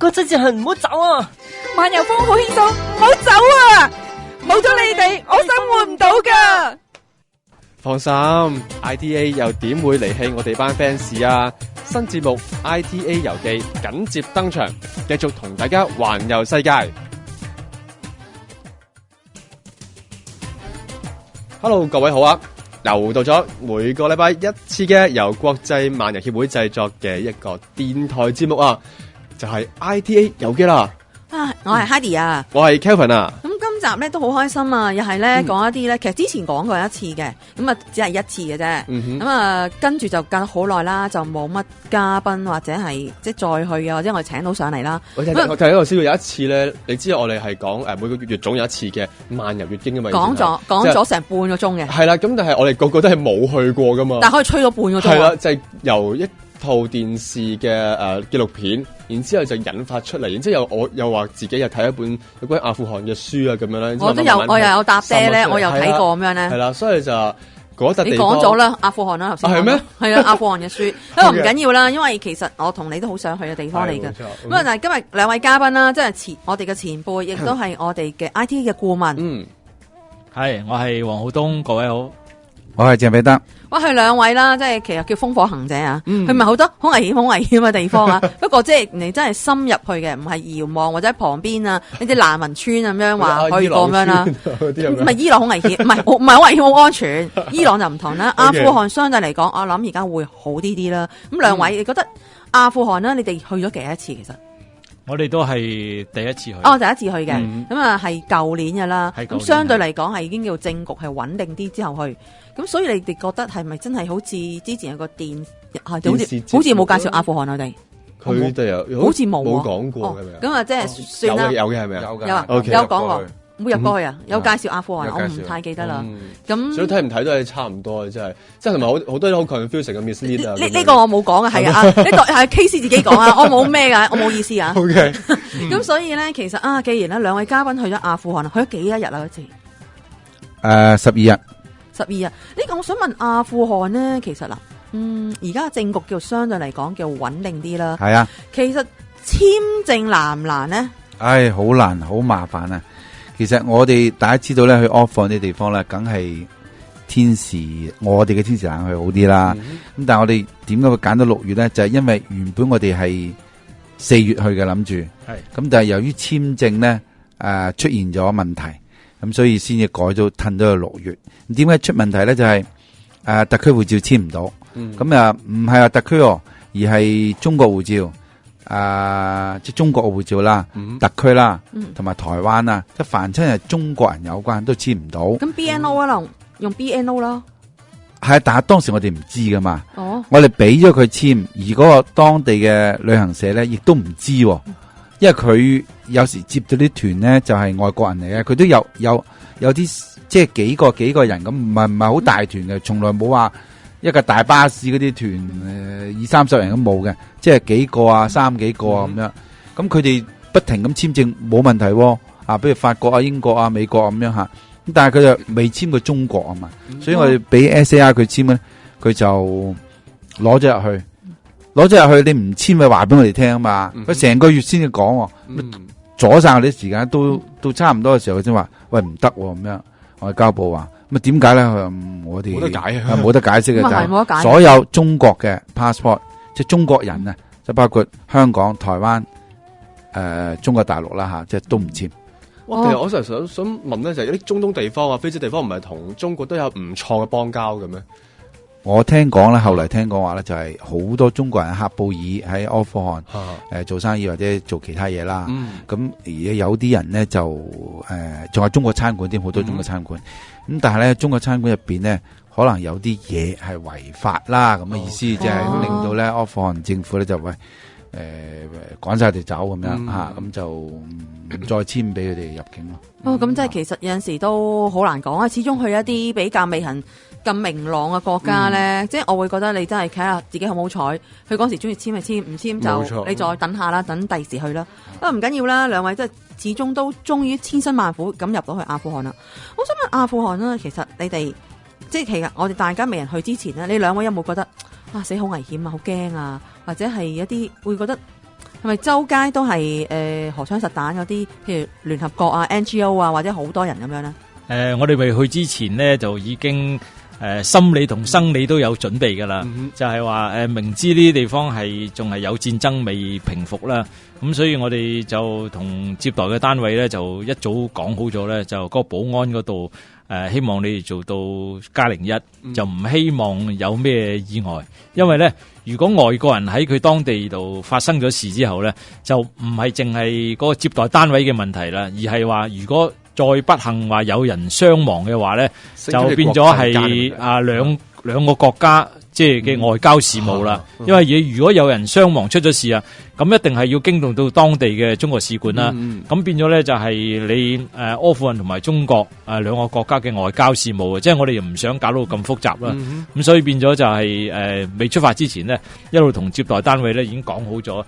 個真係唔好走啊！漫遊風好輕鬆，唔好走啊！冇咗你哋，我生活唔到噶。放心 ，ITA 又點會離棄我哋班 fans 啊？新節目 ITA 遊記緊接登場，繼續同大家環遊世界。Hello， 各位好啊！又到咗每個禮拜一次嘅由國際漫遊協會製作嘅一個電台節目啊，就係 ITA 遊記啦。我係 Heidi 啊，我係 Kelvin 啊。咁今集咧都好開心啊，又係咧講一啲咧，其實之前講過一次嘅，咁啊只係一次嘅啫。咁啊跟住就隔好耐啦，就冇乜嘉賓或者係即係再去啊，或者我哋請到上嚟啦。我睇呢個消息有一次咧，你知道我哋係講每個月總有一次嘅漫遊月經㗎嘛？講咗成半個鐘嘅。係啦，咁但係我哋個個都係冇去過噶嘛。但係可以吹到半個鐘。係啦，就係由一套電視嘅紀錄片，然之後就引發出嚟，然之後我又話自己又睇一本有關阿富汗嘅書啊咁樣啦。我又有搭爹咧，我又睇過咁樣咧。係啦，所以就嗰笪地方你講咗啦，阿富汗啦，頭先係咩？係啊，阿富汗嘅書，不過唔緊要啦，因為其實我同你都好想去嘅地方嚟嘅。咁啊，但係今日兩位嘉賓啦，即係我哋嘅前輩，亦都係我哋嘅 IT 嘅顧問。係，我係黃浩東，各位好。我係鄭彼得。哇，佢兩位啦，即係其實叫風火行者啊，佢咪好多好危險嘅地方啊。不過即係你真係深入去嘅，唔係遙望或者喺旁邊啊，呢啲難民村咁樣話可以過咁樣啦。唔係伊朗好危險，唔係好危險，好安全。伊朗就唔同啦，阿富汗相對嚟講，我諗而家會好啲啲啦。咁兩位，你覺得阿富汗呢？你哋去咗幾多次？其實我哋都係第一次去。第一次去嘅，咁啊係舊年噶啦。咁相對嚟講係已經叫政局係穩定啲之後去。咁所以你哋覺得係咪真係好似之前有個好似冇介紹阿富汗我哋？佢哋又好似冇講過嘅咩？咁啊，即係算啦。有嘅係咪啊？有講過，冇入過去啊？有介紹阿富汗，我唔太記得啦。咁所以睇唔睇都係差唔多，真係，即係同埋好多好 confusing 嘅 mislead 啊。呢個我冇講嘅，係啊，呢個係 KC 自己講啊，我冇咩噶，我冇意思啊。OK。咁所以咧，其實既然咧兩位嘉賓去咗阿富汗，去咗幾多日啊？嗰次12日。12日，呢個我想問阿富汗呢，其實而家政局叫相對嚟講叫穩定啲啦。係啊，其實簽證難唔難呢？好難，好麻煩啊！其實我哋大家知道咧，去阿富汗啲地方咧，梗係我哋嘅天時冷去好啲啦。咁但係我哋點解會揀到6月咧？就係因為原本我哋係4月去嘅諗住，咁但係由於簽證咧出現咗問題。咁所以先至改咗褪咗去6月。點解出問題咧？就係特區護照簽唔到。咁啊唔係話特區而係中國護照。即係中國嘅護照啦，特區啦，同埋台灣啦，即係凡親係中國人有關都簽唔到。咁 BNO 啊，用 BNO 啦。係，但係當時我哋唔知噶嘛。我哋俾咗佢簽，而嗰個當地嘅旅行社咧，亦都唔知。因為佢有時接到啲團咧，就係外國人嚟嘅，佢都有啲即係幾個人咁，唔係好大團嘅，從來冇話一個大巴士嗰啲團20-30人咁冇嘅，即係幾個啊，3幾個啊咁樣。咁佢哋不停咁簽證冇問題，比如法國啊、英國啊、美國啊咁樣吓。咁但係佢就未簽過中國啊嘛，所以我哋俾 SAR 佢簽咧，佢就攞咗入去。攞咗入去，你唔簽咪話俾我哋聽啊嘛？佢成個月先至講，阻晒我哋啲時間，到差唔多嘅時候，佢先話喂唔得咁樣。外交部話咁點解咧？我哋冇得解釋嘅，所有中國嘅 passport， 即係中國人啊，即包括香港、台灣、中國大陸啦吓，即係都唔簽。哇！其實我成日想問咧，就係有啲中東地方啊、非洲地方，唔係同中國都有唔錯嘅邦交嘅咩？我聽講咧，後嚟聽講話咧，就係好多中國人喀布爾喺阿富汗做生意或者做其他嘢啦。咁而有啲人咧就仲有中國餐館添，好多中國餐館。咁但係咧，中國餐館入邊咧，可能有啲嘢係違法啦。咁嘅意思即係令到咧阿富汗政府咧就喂趕晒佢哋走咁樣吓，咁就唔再簽俾佢哋入境咯。咁即係其實有陣時都好難講啊。始終去一啲比較未行咁明朗嘅國家咧，即係我會覺得你真係睇下自己好唔好彩。佢嗰時中意簽咪簽，唔簽就你再等下啦，等第時去啦。唔緊要啦，兩位即係始終都終於千辛萬苦咁入到去阿富汗啦。我想問阿富汗啦，其實你哋即係其實我哋大家未人去之前咧，你兩位有冇覺得死好危險啊，好驚啊，或者係一啲會覺得係咪周街都係荷槍實彈嗰啲，譬如聯合國啊、NGO 啊，或者好多人咁樣咧？我哋未去之前呢，就已經心理同生理都有準備噶啦，就係話明知呢啲地方係仲係有戰爭未平復啦，咁所以我哋就同接待嘅單位咧就一早講好咗咧，就嗰個保安嗰度希望你哋做到+01，就唔希望有咩意外，因為咧如果外國人喺佢當地度發生咗事之後咧，就唔係淨係嗰個接待單位嘅問題啦，而係話如果再不幸話有人傷亡嘅話咧，就變咗係兩個國家即係嘅外交事務啦。因為如果有人傷亡出咗事啊，咁一定係要驚動到當地嘅中國使館啦。咁變咗咧就係你阿富汗同埋中國兩個國家嘅外交事務，即係我哋又唔想搞到咁複雜啦。咁所以變咗就係未出發之前呢，一路同接待單位咧已經講好咗，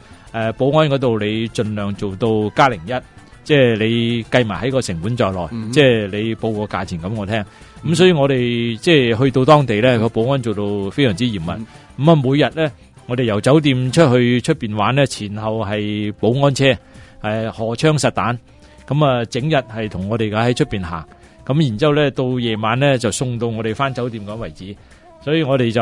保安嗰度你盡量做到+01。即係你計埋喺個成本在內，即係你報個價錢咁我聽，咁所以我哋即係去到當地咧，個保安做到非常之嚴密。咁啊，每日咧，我哋由酒店出去出邊玩咧，前後係保安車，荷槍實彈，咁啊，整日係同我哋喺出邊行，咁然之後咧，到夜晚咧就送到我哋翻酒店嗰為止。所以我哋就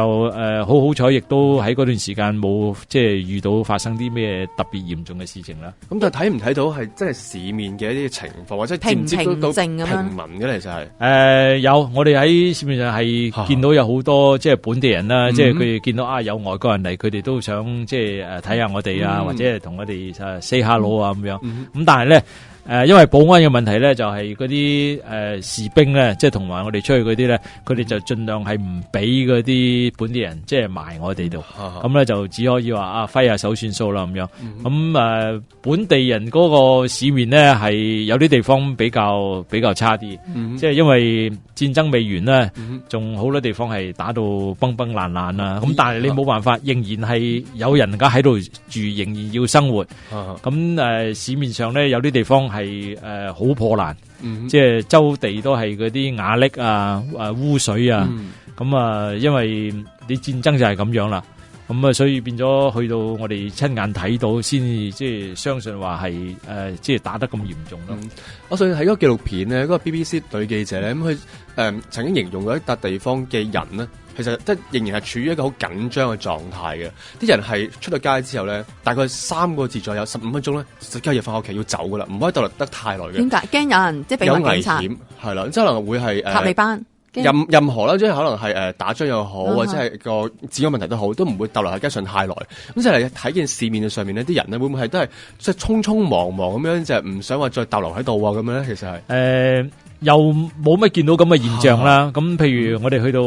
好彩，亦都喺嗰段時間冇即係遇到發生啲咩特別嚴重嘅事情啦。咁但係睇唔睇到係真係市面嘅一啲情況，或者接唔接觸到平民嘅其實係有，我哋喺市面上係見到有好多即係本地人啦，即係佢哋見到有外國人嚟，佢哋都想即係睇下我哋啊，或者係同我哋say hello 啊咁樣。咁但係咧。因為保安嘅問題咧，就係嗰啲士兵咧，即係同埋我哋出去嗰啲咧，佢哋就盡量係唔俾嗰啲本地人即係埋我哋度，咁咧就只可以話揮下手算數啦咁樣。咁本地人嗰個市面咧係有啲地方比較差啲，即係因為戰爭未完咧，仲好多地方係打到崩崩爛爛啦。咁但係你冇辦法，仍然係有人家喺度住，仍然要生活。咁市面上咧有啲地方係好破爛，即係周地都係嗰啲瓦礫啊、污水啊，咁因為你戰爭就係咁樣啦，咁所以變咗去到我哋親眼睇到，先至即係相信話係即係打得咁嚴重咯。我上次睇嗰個紀錄片咧，嗰個 BBC 女記者咧，咁佢曾經形容過一笪地方嘅人咧。其實即係仍然係處於一個好緊張嘅狀態嘅，啲人係出到街之後咧，大概3個字左右，15分鐘咧，就梗係要翻屋企要走噶啦，唔可以逗留得太耐嘅。點解？驚有人即係俾埋警察。有危險係啦，即係可能會係塔利班。任何啦，即係可能係打仗又好，或者係個治安問題都好，都唔會逗留喺街上太耐。咁即係睇見市面上面呢啲人咧，會唔會係都係即係匆匆忙忙咁樣，就係唔想話再逗留喺度啊？咁樣咧，其實係又冇乜見到咁嘅現象啦。咁譬如我哋去到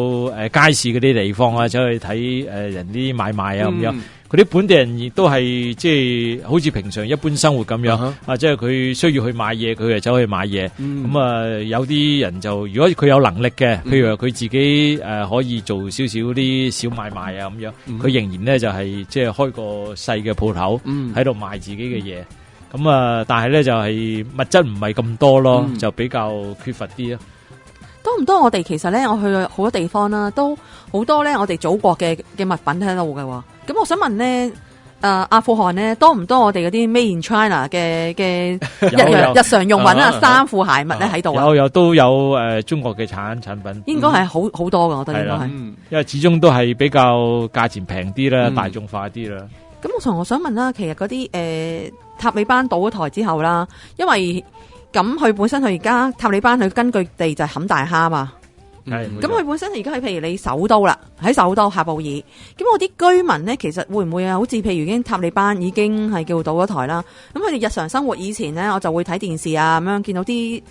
街市嗰啲地方啊，走去睇人啲買賣啊咁樣，嗰啲本地人亦都係即係好似平常一般生活咁樣啊，即係佢需要去買嘢，佢就走去買嘢。咁有啲人就如果佢有能力嘅，譬如話佢自己可以做少少啲小買賣啊咁樣，佢仍然咧就係即係開個細嘅鋪頭喺度賣自己嘅嘢。咁但係咧就係物質唔係咁多咯，就比較缺乏啲咯。多唔多？我哋其實咧，我去好多地方啦，都好多咧，我哋祖國嘅物品喺度嘅。咁我想問咧，阿富汗咧多唔多我哋嗰啲 Made in China 嘅日常用品啊，衫褲鞋襪咧喺度啊？都有中國嘅產品，應該係好多噶，我覺得應該係，因為始終都係比較價錢平啲啦，大眾化啲啦。咁我想問啦，其實嗰啲塔利班倒咗台之後啦，因為咁佢本身佢而家塔利班佢根據地就係坎大哈嘛，咁佢本身而家係譬如你首都啦，喺首都喀布爾，咁我啲居民咧其實會唔會啊？好似譬如已經塔利班已經係叫倒咗台啦，咁佢哋日常生活以前咧，我就會睇電視啊咁樣見到啲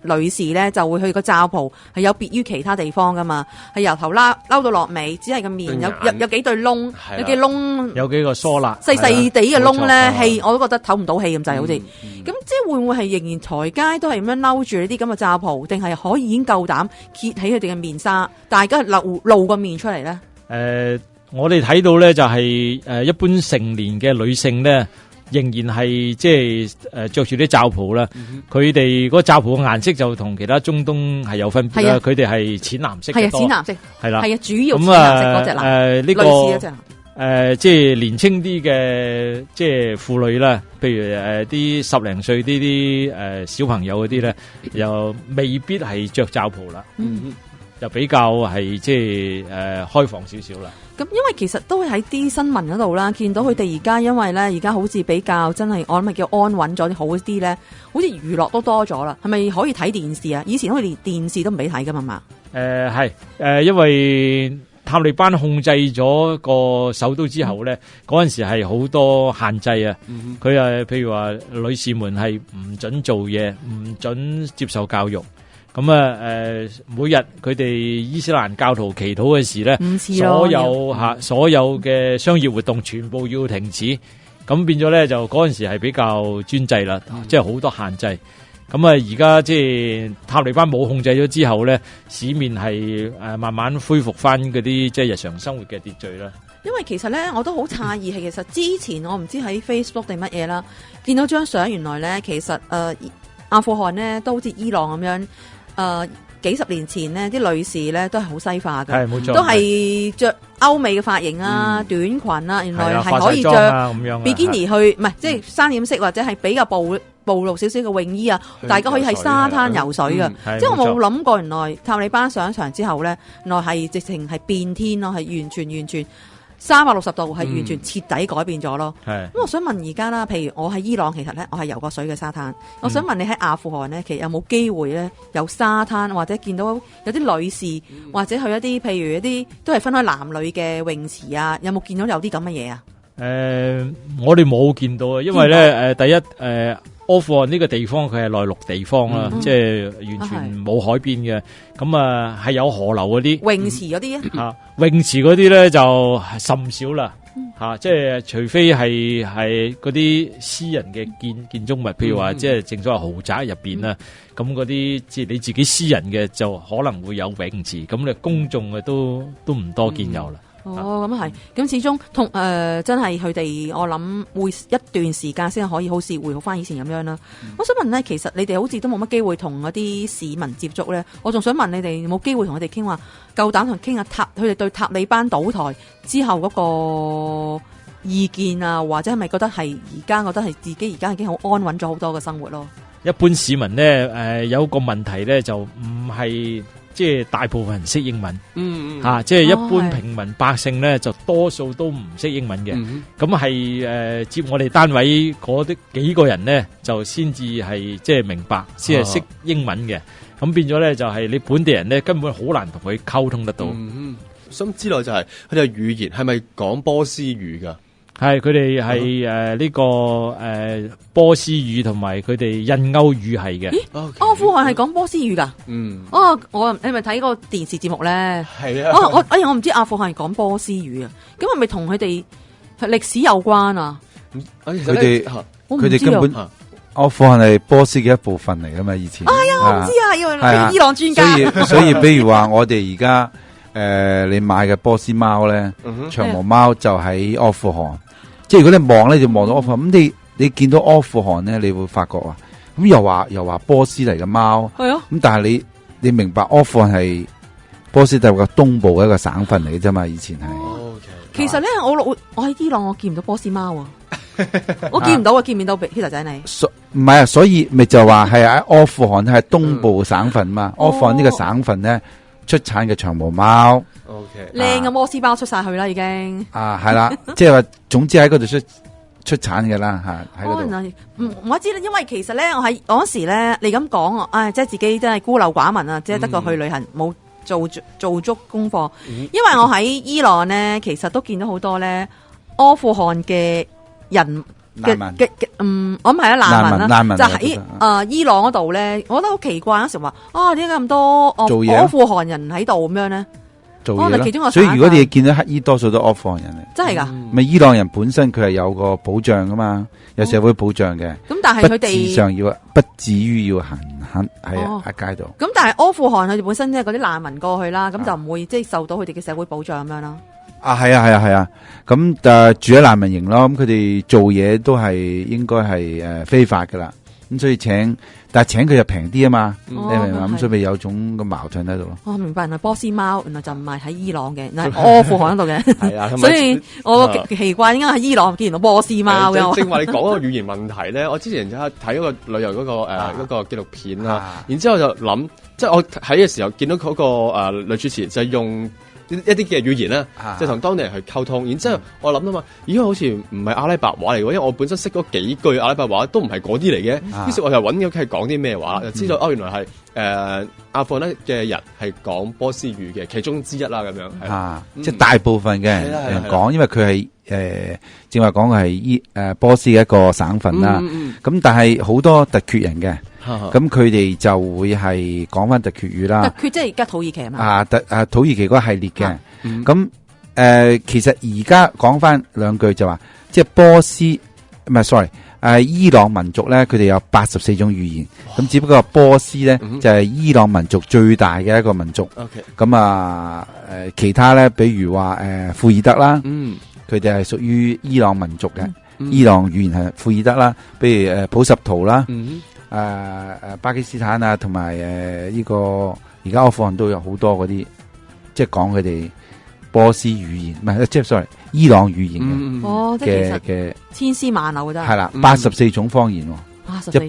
女士咧就會去個罩袍係有別於其他地方噶嘛，係由頭撈到落尾，只係個面有幾對窿，有幾窿，有幾個疏罅，細細地嘅窿咧，氣我都覺得唞唔到氣咁滯，好似咁，即係會唔會係仍然台街都係咁樣嬲住呢啲咁嘅罩袍，定係可以已經夠膽揭起佢哋嘅面紗，大家露個面出嚟咧？我哋睇到咧就係一般成年嘅女性咧。仍然係即係着住啲罩袍啦，佢哋嗰個罩袍嘅顏色就同其他中東係有分別啦。佢哋係淺藍色嘅多，係淺藍色，係啦，係啊，主要淺藍色嗰隻啦。呢個即係年青啲嘅即係婦女啦，譬如啲10零歲啲小朋友嗰啲咧，又未必係着罩袍啦，就比較係即係開放少少啦。咁因為其實都喺啲新聞嗰度啦，見到佢哋而家因為咧而家好似比較真係我諗係叫安穩咗啲好啲咧，好似娛樂都多咗啦。係咪可以睇電視啊？以前好似連電視都唔俾睇噶嘛？係因為塔利班控制咗個首都之後咧，嗰陣時係好多限制啊。佢譬如話女士們係唔准做嘢，唔准接受教育。咁每日佢哋伊斯蘭教徒祈禱嘅時咧，所有嘅商業活動全部要停止。咁變咗咧，就嗰陣時係比較專制啦，即係好多限制。咁而家即係塔利班冇控制咗之後咧，市面係慢慢恢復翻嗰啲即係日常生活嘅秩序啦。因為其實咧，我都好詫異，係其實之前我唔知喺 Facebook 定乜嘢啦，見到張相，原來咧其實阿富汗咧都好似伊朗咁樣。幾十年前呢啲女士咧都係好西化嘅，冇錯，都係着歐美嘅髮型啊、短裙啊，原來係可以着比基尼去，唔係即係三點式或者係比較暴露少少嘅泳衣啊，大家可以喺沙灘游水嘅。即係我冇諗過，原來塔利班上場之後咧，原來係直情係變天咯，係完全360度係完全徹底改變咗咯。咁我想問而家啦，譬如我喺伊朗，其實咧我係游過水嘅沙灘。我想問你喺阿富汗咧，其實有冇機會咧有沙灘，或者見到有啲女士，或者去一啲譬如一啲都係分開男女嘅泳池啊？有冇見到有啲咁嘅嘢啊？我哋冇見到啊，因為咧第一阿富汗呢個地方佢係內陸地方啦，即係完全冇海邊嘅，咁係有河流嗰啲泳池嗰啲啊，泳池嗰啲咧就甚少啦，即係除非係嗰啲私人嘅建築物，譬如話即係正所謂豪宅入邊啦，咁嗰啲即係你自己私人嘅就可能會有泳池，咁你公眾嘅都唔多見有啦。咁係，咁始終同真係佢哋，我諗會一段時間先可以好似回復翻以前咁樣啦。我想問咧，其實你哋好似都冇乜機會同嗰啲市民接觸咧。我仲想問你哋有冇機會同佢哋傾話，夠膽同傾下佢哋對塔利班倒台之後嗰個意見啊，或者係咪覺得係而家覺得係自己而家已經好安穩咗好多嘅生活咯？一般市民咧，有個問題咧，就唔係。即係大部分人識英文，即係一般平民百姓咧，就多數都唔識英文嘅。咁係接我哋單位嗰啲幾個人咧，就先至係即係明白，先係識英文嘅。咁變咗咧，就係你本地人咧，根本好難同佢溝通得到。想知道就係佢哋嘅語言係咪講波斯語噶？係佢哋係呢個波斯語同埋佢哋印歐語系嘅。阿富汗係講波斯語噶？我你咪睇個電視節目咧？係啊。我唔知阿富汗係講波斯語啊。咁係咪同佢哋歷史有關啊？佢哋根本阿富汗係波斯嘅一部分嚟噶嘛？以前我唔知啊，因為伊朗專家。所以比如話我哋而家你買嘅波斯貓咧，長毛貓就喺阿富汗。即係如果你望咧，就望到阿富汗。咁你見到阿富汗咧，你會發覺啊，咁又話波斯嚟嘅貓，係啊。咁但係你明白阿富汗係波斯帝國東部嘅一個省份嚟嘅啫嘛？以前係。其實咧，我喺伊朗我見唔到波斯貓啊，我見唔到啊，見唔到希特仔你。唔係啊，所以咪就話係喺阿富汗係東部省份嘛。阿富汗呢個省份咧出產嘅長毛貓。靚嘅摩斯包出晒去啦，已經係啦，即係話總之喺嗰度出產嘅啦，喺嗰度。我知啦，因為其實咧，我喺嗰時咧，你咁講，即係自己真係孤陋寡聞啊，即係得個去旅行，冇做足功課。因為我喺伊朗咧，其實都見到好多咧阿富汗嘅人嘅我諗係難民啦，就喺伊朗嗰度咧，我覺得好奇怪，有時話點解咁多阿富汗人喺度咁樣咧？做嘢咯，所以如果你見到黑衣，多數都阿富汗人嚟，真係噶。咪伊朗人本身佢係有個保障噶嘛，有社會保障嘅。咁但係佢哋不至於要行喺街度。咁但係阿富汗佢哋本身即係嗰啲難民過去啦，咁就唔會即係受到佢哋嘅社會保障咁樣啦。係啊。咁住喺難民營咯，咁佢哋做嘢都係應該係非法噶啦。咁所以但係請佢就平啲啊嘛，你明嘛？咁係所以咪有種個矛盾喺度咯。我明白，原來波斯貓原來就唔係喺伊朗嘅，原來係阿富汗嗰度嘅。係啊，所以我奇怪點解喺伊朗見到波斯貓嘅。正話你講嗰個語言問題咧，我之前睇嗰個旅遊嗰個紀錄片啦，然之後就諗，即係我睇嘅時候見到嗰個女主持就係用一啲嘅語言咧，就同當地人去溝通。然之後我諗啊嘛，咦好似唔係阿拉伯話嚟嘅，因為我本身識嗰幾句阿拉伯話都唔係嗰啲嚟嘅。於是我就揾咗佢係講啲咩話，就知道原來係阿富汗嘅人係講波斯語嘅其中之一啦，咁樣即係大部分嘅人講，因為佢係正話講嘅係波斯嘅一個省份啦。咁但係好多突厥人嘅。咁佢哋就會係講翻突厥語啦。突厥即係而家土耳其係嘛？土耳其嗰個系列嘅。咁其實而家講翻兩句就話，即係波斯唔係 sorry，伊朗民族咧，佢哋有84種語言。咁只不過波斯咧就係伊朗民族最大嘅一個民族。咁其他咧，比如話庫爾德啦，佢哋係屬於伊朗民族嘅。伊朗語言係庫爾德啦，比如普什圖啦。巴基斯坦啊，同埋呢個而家阿富汗都有好多嗰啲，即係講佢哋波斯語言，唔係即係 sorry，伊朗語言嘅。即係其實千絲萬縷嘅真係。係啦，84種方言，即係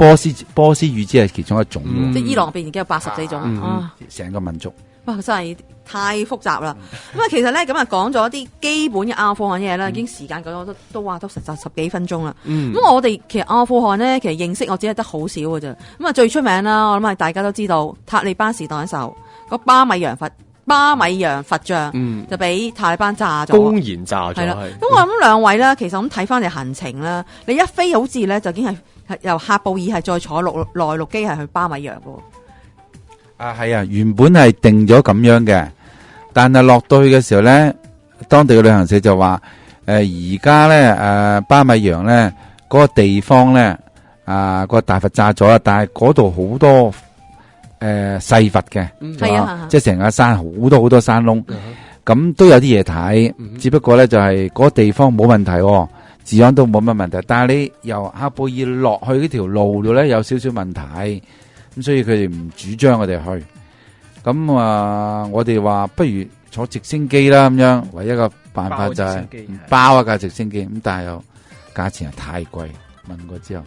波斯語只係其中一種。即係伊朗入邊已經有84種，成個民族。哇，真係太複雜啦！咁其實咧咁講咗啲基本嘅阿富汗嘢啦，已經時間講咗都話都實10幾分鐘啦。咁我哋其實阿富汗咧，其實認識我只係得好少嘅啫。咁最出名啦，我諗係大家都知道塔利班時代嘅時候，個巴米揚佛像就俾塔利班炸咗，公然炸咗。係啦，咁我諗兩位啦，其實咁睇翻你行程啦，你一飛好似咧就已經係由喀布爾係再坐內陸機係去巴米揚嘅。係啊，原本係定咗咁樣嘅，但係落到去嘅時候咧，當地嘅旅行社就話，而家咧，巴米揚咧嗰個地方咧，個大佛炸咗啦，但係嗰度好多細佛嘅，即係成個山好多山窿，咁都有啲嘢睇，只不過咧就係嗰個地方冇問題，治安都冇乜問題，但係你由喀布爾落去呢條路度咧有少少問題。咁所以佢哋唔主張我哋去，咁我哋話不如坐直升機啦，咁樣唯一一個辦法就係包一架直升機，咁但係又價錢係太貴，問過之後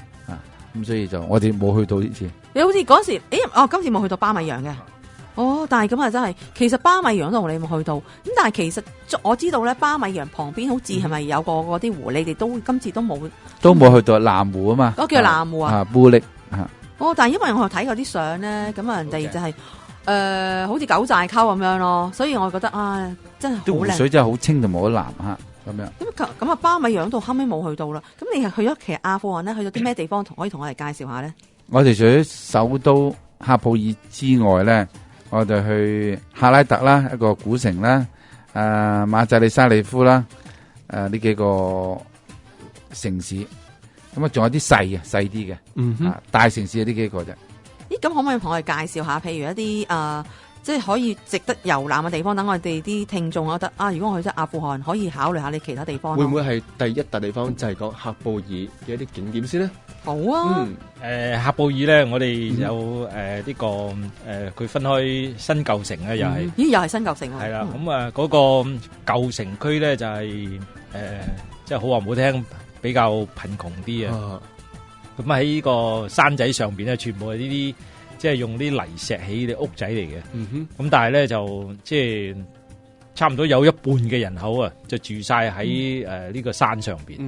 咁所以就我哋冇去到呢次。你好似嗰時，今次冇去到巴米揚嘅，但係咁真係，其實巴米揚度你冇去到，咁但係其實我知道咧，巴米揚旁邊好似係咪有個嗰啲湖，你哋都今次都冇去到藍湖啊嘛，叫藍湖啊，布力但係因為我睇過啲相咧，咁人哋就係好似九寨溝咁樣咯，所以我覺得真係好靚。啲湖水真係好清，就冇得藍咁樣。咁巴米揚度後尾冇去到啦。咁你係去咗其實阿富汗咧，去咗啲咩地方可以同我哋介紹下咧？我哋除咗首都喀布爾之外咧，我哋去赫拉特啦，一個古城啦，馬扎里沙利夫啦，呢幾個城市。咁仲有啲細啲嘅，大城市有呢幾個啫。咦，咁可唔可以同我哋介紹下？譬如一啲即係可以值得遊覽嘅地方，等我哋啲聽眾覺得如果我去咗阿富汗，可以考慮下你其他地方。會唔會係第一笪地方就係講喀布爾嘅一啲景點先呢？好啊。喀布爾咧，我哋有呢個佢分開新舊城咧，又係又係新舊城。係啦，咁嗰個舊城區咧就係即係好話唔好聽，比較貧窮啲啊！咁喺呢個山仔上邊咧，全部係呢啲即係用啲泥石起嘅屋仔嚟嘅。咁但係咧就即係差唔多有一半嘅人口啊，就住晒喺呢個山上邊。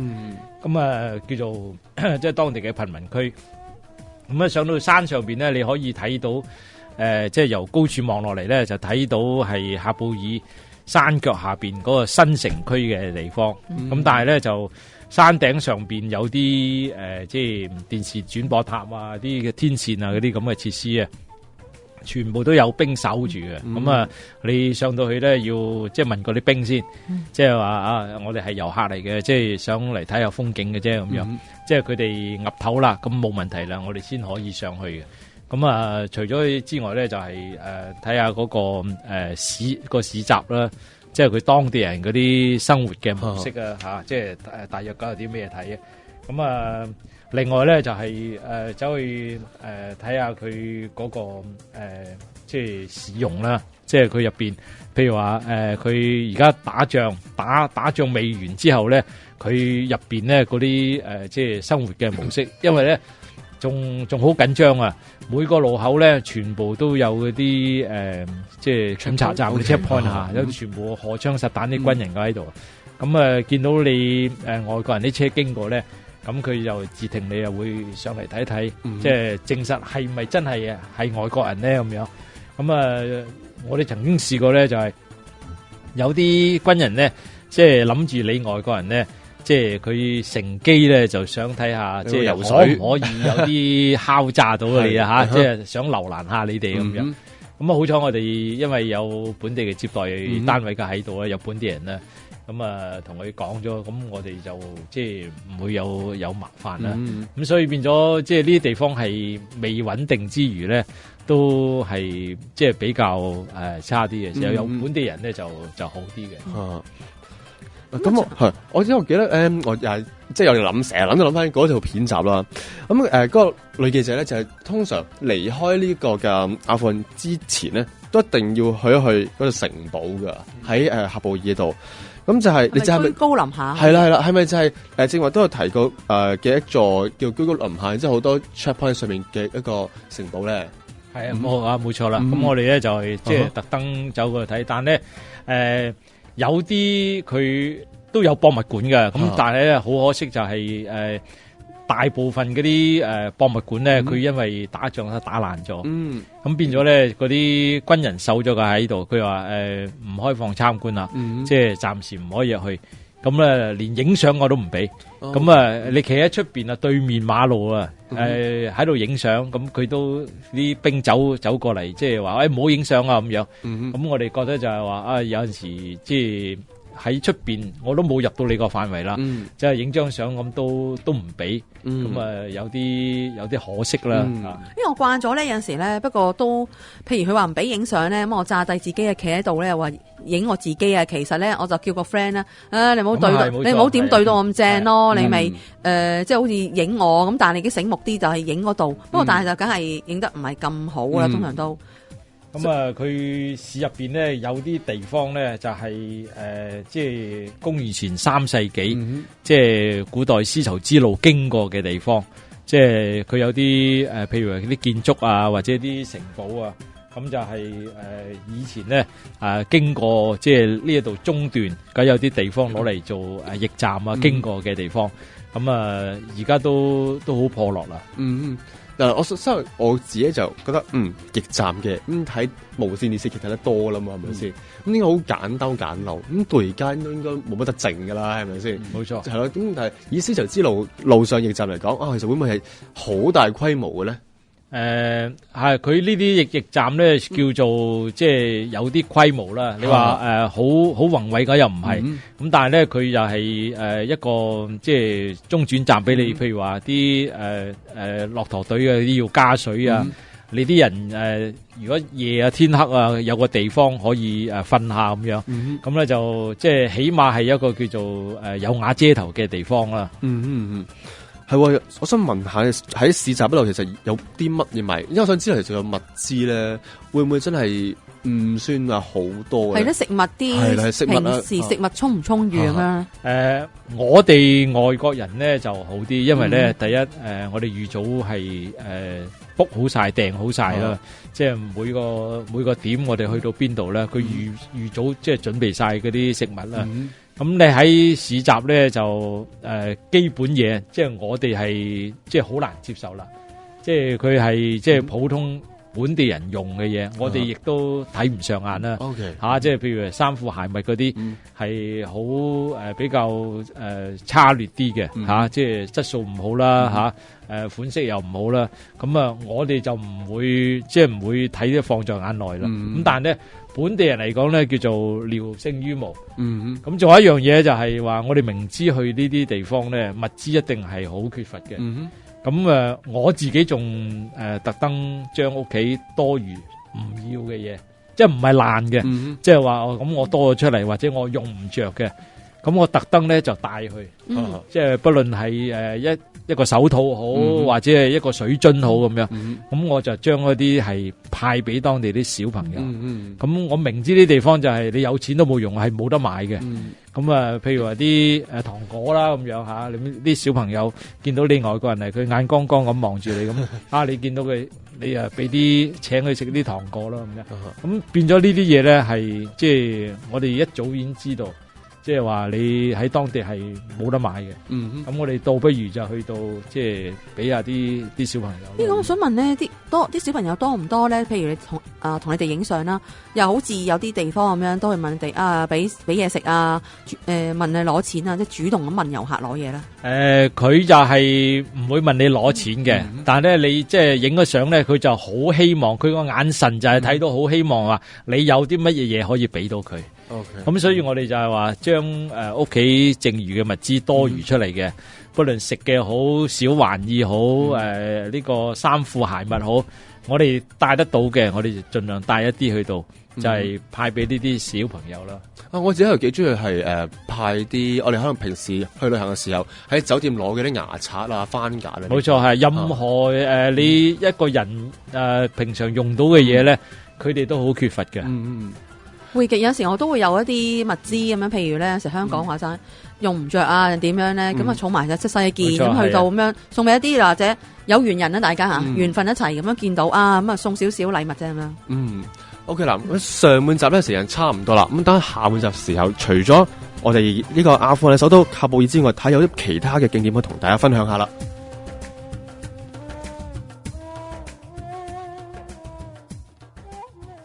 咁叫做即係當地嘅貧民區。咁上到山上邊咧，你可以睇到即係由高處望落嚟咧，就睇到係喀布爾山腳下邊嗰個新城區嘅地方。咁但係咧就山頂上邊有啲即係電視轉播塔啊，啲嘅天線啊，嗰啲咁嘅設施啊，全部都有兵守住嘅。咁你上到去咧，要即係問過啲兵先，即係話我哋係遊客嚟嘅，即係想嚟睇下風景嘅啫，咁樣。即係佢哋岌頭啦，咁冇問題啦，我哋先可以上去嘅。咁除咗之外咧，就係睇下嗰個市集啦。即係佢當地人嗰啲生活嘅模式啊，即係大約有啲咩睇啊？咁另外咧就係走去睇下佢嗰個即係使用啦，即係佢入邊，譬如話佢而家打仗未完之後咧，佢入邊咧嗰啲即係生活嘅模式，因為咧仲好緊張啊！每個路口咧全部都有嗰啲即係檢查站嗰啲 checkpoint 嚇，有全部荷槍實彈啲軍人喺度。咁見到你外國人啲車經過咧，咁佢就截停你，又會上嚟睇睇，即係證實係咪真係外國人咧咁樣。咁我哋曾經試過咧，就係有啲軍人咧，即係諗住你外國人咧，即係佢乘機咧就想睇下，即係游水可唔可以有啲敲詐到你啊嚇，即係想留難下你哋咁樣。咁好彩我哋因為有本地嘅接待單位嘅喺度咧，有本地人咧。咁同佢講咗，咁我哋就即係唔會有麻煩啦。咁所以變咗，即係呢啲地方係未穩定之餘咧，都係即係比較差啲嘅。有本地人咧就好啲嘅。咁我記得我又係即係有哋成日諗翻嗰條片集啦。咁嗰個女記者咧就係通常離開呢個嘅阿富汗之前咧，都一定要去一去嗰個城堡噶，喺喀布爾度。咁就係你就係咪高林下？係啦，係咪就係正話都有提過嘅一座叫居高臨下，即係好多 checkpoint 上面嘅一個城堡咧？係冇錯啦。咁我哋咧就係即係特登走過去睇，但咧有啲佢都有博物館嘅，咁但係咧好可惜就係大部分嗰啲博物館咧，佢因為打仗打爛咗，咁變咗咧嗰啲軍人守咗佢喺度，佢話唔開放參觀啦，即係暫時唔可以入去。咁咧連影相我都唔俾。咁你企喺出邊啊，對面馬路啊，喺度影相，咁佢都啲兵走過嚟，即係話唔好影相啊咁樣。咁我哋覺得就係話有陣時即係。喺出邊我都冇入到你個範圍啦，即係影張相咁都唔俾，咁有啲可惜啦。因為我慣咗咧，有陣時咧，不過都譬如佢話唔俾影相咧，咁我炸低自己啊，企喺度咧，又話影我自己啊。其實咧，我就叫個 friend 啦，你唔好你唔好點對到我咁正咯，你咪即係好似影我咁，但係你已經醒目啲就係影嗰度。不過但係就梗係影得唔係咁好啦，通常都。咁佢市入邊咧有啲地方咧就係即係公元前3世紀，即係古代絲綢之路經過嘅地方，即係佢有啲譬如話啲建築啊，或者啲城堡啊，咁就係以前咧經過即係呢一度中段，咁有啲地方攞嚟做驛站啊，經過嘅地方，咁而家都好破落啦。嗱，我自己就覺得驛站嘅睇無線電視劇睇得多啦嘛，係咪先？咁應該好簡單簡陋，咁到而家應該冇乜得剩噶啦，係咪先？冇錯，係咯。咁但係以絲綢之路上驛站嚟講，其實會唔會係好大規模嘅咧？係佢呢啲驛站咧叫做即係有啲規模啦。你話好宏偉嘅又唔係，咁但係咧佢又係一個即係中轉站俾你，譬如話啲駱駝隊嘅啲要加水啊，你啲人如果夜啊天黑啊有個地方可以瞓下咁樣，咁咧就即係起碼係一個叫做有瓦遮頭嘅地方啦。係喎，我想問下喺市集嗰度，其實有啲乜嘢賣？因為我想知道其實有物資咧，會唔會真係唔算話好多嘅？係咯，食物啲平時食物充唔充裕咁樣？我哋外國人咧就好啲，因為咧第一我哋預早係book 好晒訂好晒啦，即係每個點我哋去到邊度咧，佢預早即係準備晒嗰啲食物啦。咁你喺市集咧就基本嘢，即係我哋係即係好難接受啦。即係佢係即係普通本地人用嘅嘢，我哋亦都睇唔上眼啦。嚇，即係譬如衫褲鞋襪嗰啲係好比較差劣啲嘅嚇，即係質素唔好啦嚇，款式又唔好啦。咁我哋就唔會即係唔會睇得放在眼內啦。咁但係咧，本地人嚟講咧，叫做聊勝於無。咁仲有一樣嘢就係話，我哋明知去呢啲地方咧，物資一定係好缺乏嘅。咁我自己仲特登將屋企多餘唔要嘅嘢，即係唔係爛嘅，即係話咁我多咗出嚟，或者我用唔着嘅，咁我特登咧就帶去，即係不論係一個手套好，或者係一個水樽好咁樣，咁我就將嗰啲係派俾當地啲小朋友。咁我明知啲地方就係你有錢都冇用，係冇得買嘅。咁啊，譬如話啲糖果啦咁樣吓，你啲小朋友見到你外國人嚟，佢眼光光咁望住你咁，你見到佢，你俾啲請佢食啲糖果啦咁樣。咁變咗呢啲嘢咧，係即係我哋一早已經知道。即係話你喺當地係冇得買嘅，咁我哋倒不如就去到即係俾下啲小朋友。呢個我想問咧，啲小朋友多唔多咧？譬如你同你哋影相啦，又好似有啲地方咁樣都會問你哋俾嘢食啊，問你攞錢啊，即係主動咁問遊客攞嘢啦。佢就係唔會問你攞錢嘅，但係咧你即係影咗相咧，佢就好希望，佢個眼神就係睇到好希望話你有啲乜嘢嘢可以俾到佢。咁所以我哋就係話將屋企剩餘嘅物資多餘出嚟嘅，不論食嘅好，小玩意好，呢個衫褲鞋襪好，我哋帶得到嘅，我哋就盡量帶一啲去到，就係派俾呢啲小朋友啦。我自己又幾中意係派啲我哋可能平時去旅行嘅時候喺酒店攞嘅啲牙刷啊、番梘啊。冇錯，係任何你一個人平常用到嘅嘢咧，佢哋都好缺乏嘅。匯極有時我都會有一啲物資咁樣，譬如咧有時香港話齋用唔着啊，點樣咧，咁啊儲埋隻細件咁去到咁樣送俾一啲或者有緣人啦，大家緣分一齊咁樣見到咁啊送少少禮物啫咁樣。OK 啦，咁上半集咧時間差唔多啦，咁等下半集時候，除咗我哋呢個阿富汗首都喀布爾之外，睇有啲其他嘅景點可以同大家分享下啦。